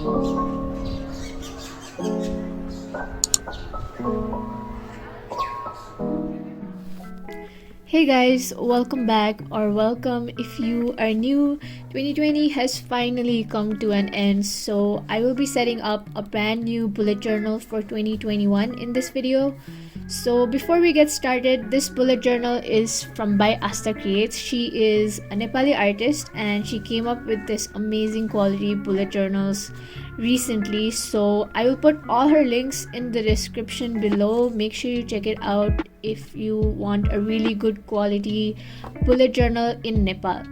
Hey guys, welcome back or welcome if you are new. 2020 has finally come to an end, so I will be setting up a brand new bullet journal for 2021 in this video. So before we get started, this bullet journal is from by Aasthaetics. She is a Nepali artist and she came up with this amazing quality bullet journals recently. So I will put all her links in the description below. Make sure you check it out if you want a really good quality bullet journal in Nepal.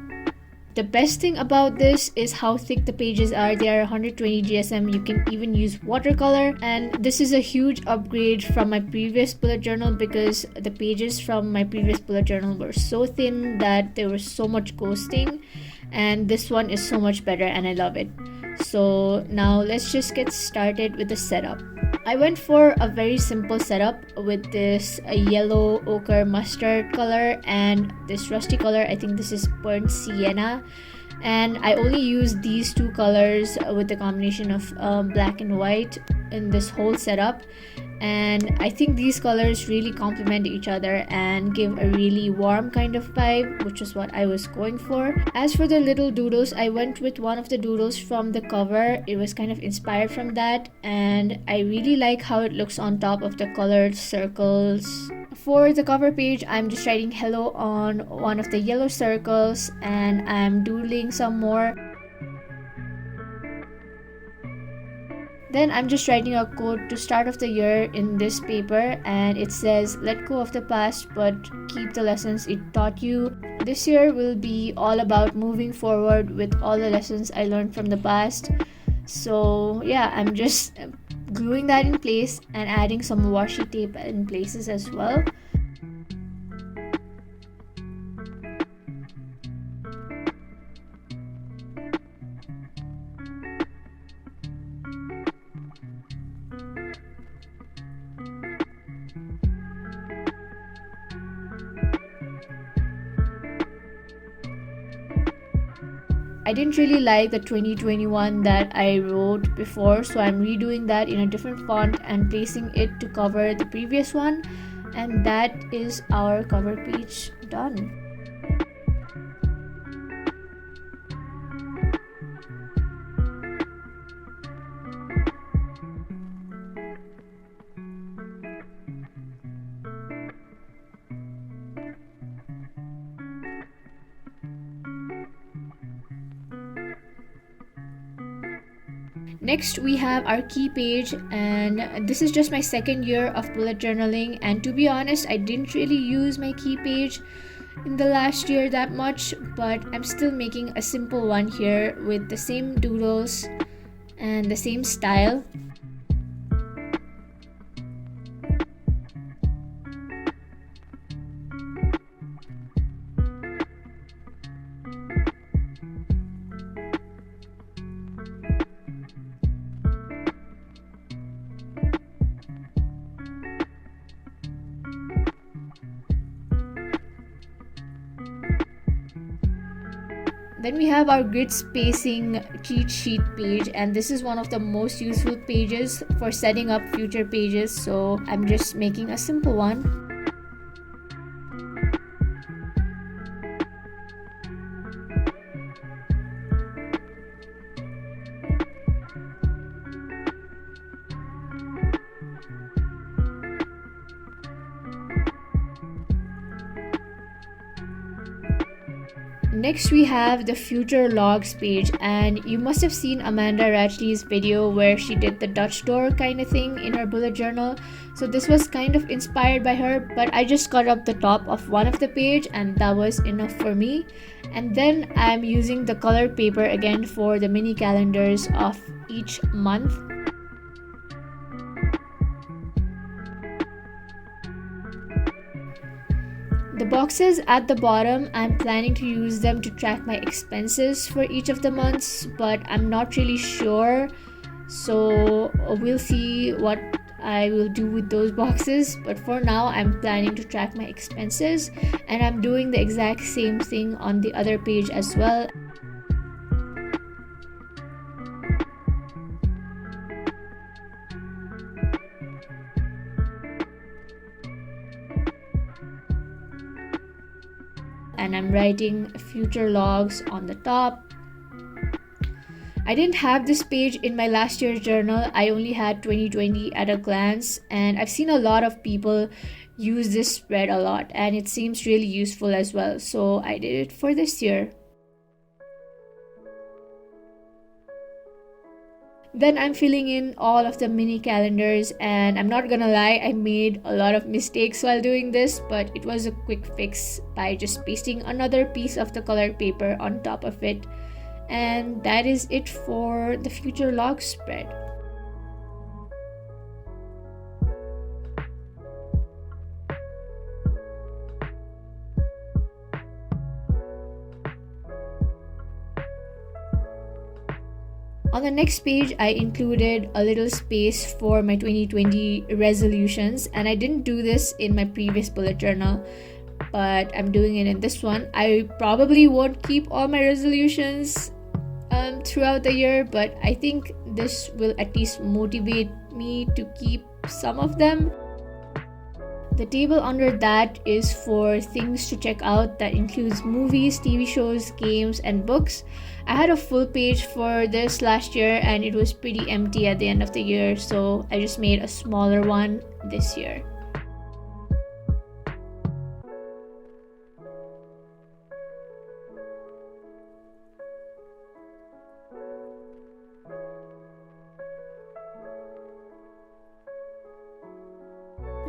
The best thing about this is how thick the pages are. They are 120 GSM. You can even use watercolor, and this is a huge upgrade from my previous bullet journal because the pages from my previous bullet journal were so thin that there was so much ghosting, and this one is so much better and I love it. So now let's just get started with the setup. I went for a very simple setup with this yellow ochre mustard color and this rusty color. I think this is burnt sienna, and I only used these two colors with the combination of black and white in this whole setup, and I think these colors really complement each other and give a really warm kind of vibe, which is what I was going for. As for the little doodles, I went with one of the doodles from the cover. It was kind of inspired from that, and I really like how it looks on top of the colored circles. For the cover page, I'm just writing hello on one of the yellow circles and I'm doodling some more. Then I'm just writing a quote to start off the year in this paper, and it says, "Let go of the past but keep the lessons it taught you." This year will be all about moving forward with all the lessons I learned from the past. So yeah, I'm just gluing that in place and adding some washi tape in places as well. I didn't really like the 2021 that I wrote before, so I'm redoing that in a different font and placing it to cover the previous one, and that is our cover page done. Next, we have our key page, and this is just my second year of bullet journaling, and to be honest, I didn't really use my key page in the last year that much, but I'm still making a simple one here with the same doodles and the same style. Then we have our grid spacing cheat sheet page, and this is one of the most useful pages for setting up future pages, so I'm just making a simple one. Next, we have the future logs page, and you must have seen Amanda Ratchley's video where she did the Dutch door kind of thing in her bullet journal. So this was kind of inspired by her, but I just cut up the top of one of the page and that was enough for me. And then I'm using the colored paper again for the mini calendars of each month. The boxes at the bottom, I'm planning to use them to track my expenses for each of the months, but I'm not really sure, so we'll see what I will do with those boxes. But for now, I'm planning to track my expenses, and I'm doing the exact same thing on the other page as well. and I'm writing future logs on the top. I didn't have this page in my last year's journal. I only had 2020 at a glance, and I've seen a lot of people use this spread a lot, and it seems really useful as well. So I did it for this year. Then I'm filling in all of the mini calendars, and I'm not gonna lie, I made a lot of mistakes while doing this, but it was a quick fix by just pasting another piece of the colored paper on top of it. And that is it for the future log spread. On the next page, I included a little space for my 2020 resolutions, and I didn't do this in my previous bullet journal, but I'm doing it in this one. I probably won't keep all my resolutions throughout the year, but I think this will at least motivate me to keep some of them. The table under that is for things to check out. That includes movies, TV shows, games, and books. I had a full page for this last year and it was pretty empty at the end of the year, so I just made a smaller one this year.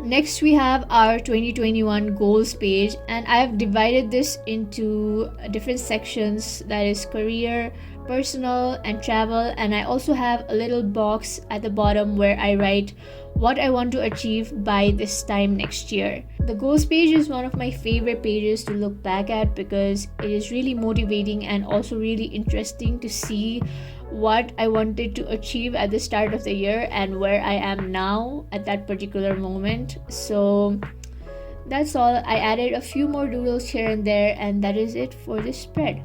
Next, we have our 2021 goals page, and I have divided this into different sections, that is career, personal, and travel. And I also have a little box at the bottom where I write what I want to achieve by this time next year. The goals page is one of my favorite pages to look back at because it is really motivating and also really interesting to see what I wanted to achieve at the start of the year and where I am now at that particular moment. So that's all. I added a few more doodles here and there, and that is it for this spread.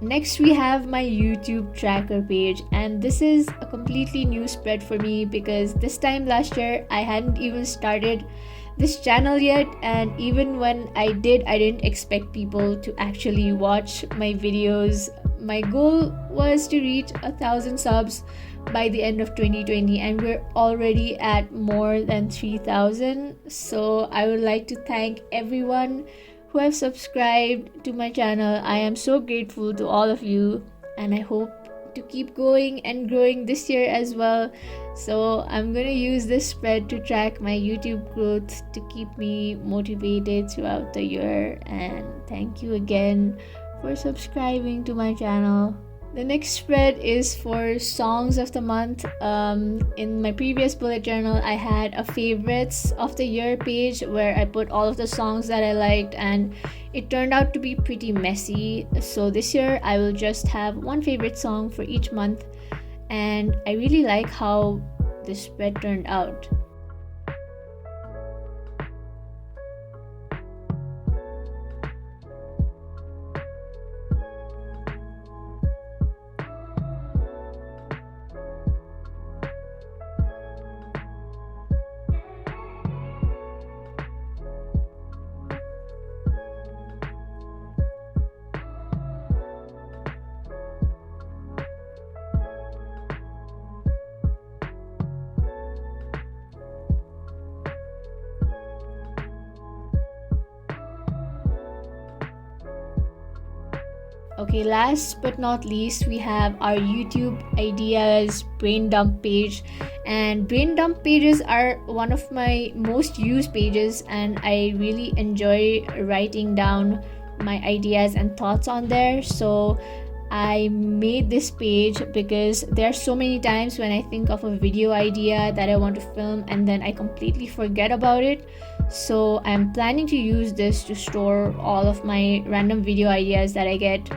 Next, we have my YouTube tracker page, and this is a completely new spread for me because this time last year I hadn't even started this channel yet, and even when I did, I didn't expect people to actually watch my videos. My goal was to reach 1,000 subs by the end of 2020, and we're already at more than 3,000. So I would like to thank everyone who have subscribed to my channel. I am so grateful to all of you, and I hope to keep going and growing this year as well. So I'm gonna use this spread to track my YouTube growth to keep me motivated throughout the year. And thank you again for subscribing to my channel. The next spread is for songs of the month. In my previous bullet journal, I had a favorites of the year page where I put all of the songs that I liked, and it turned out to be pretty messy. So this year I will just have one favorite song for each month, and I really like how this spread turned out. Okay, last but not least, we have our YouTube ideas brain dump page, and brain dump pages are one of my most used pages, and I really enjoy writing down my ideas and thoughts on there. So I made this page because there are so many times when I think of a video idea that I want to film and then I completely forget about it. So I'm planning to use this to store all of my random video ideas that I get.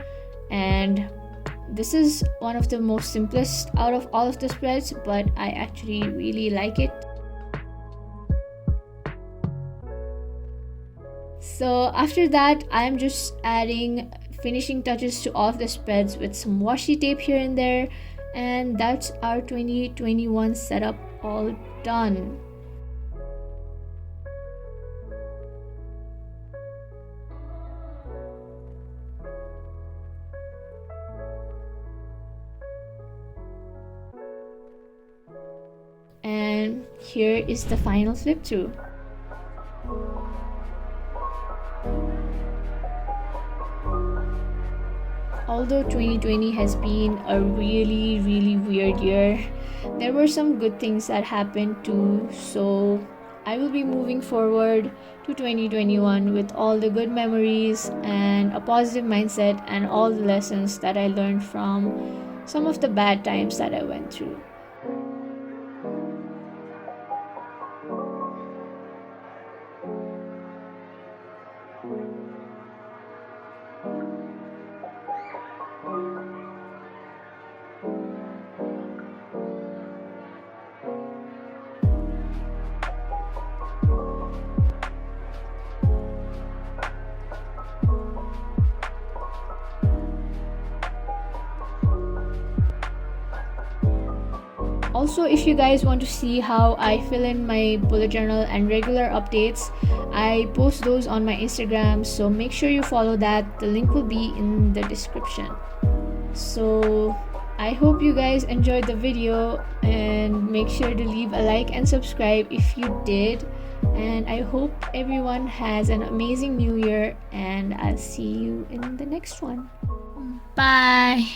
And this is one of the most simplest out of all of the spreads, but I actually really like it. So after that, I'm just adding finishing touches to all of the spreads with some washi tape here and there, and that's our 2021 setup all done. And here is the final flip through. Although 2020 has been a really weird year, there were some good things that happened too. So I will be moving forward to 2021 with all the good memories and a positive mindset and all the lessons that I learned from some of the bad times that I went through. Also, if you guys want to see how I fill in my bullet journal and regular updates, I post those on my Instagram, so make sure you follow that. The link will be in the description. So I hope you guys enjoyed the video, and make sure to leave a like and subscribe if you did. And I hope everyone has an amazing new year, and I'll see you in the next one. Bye.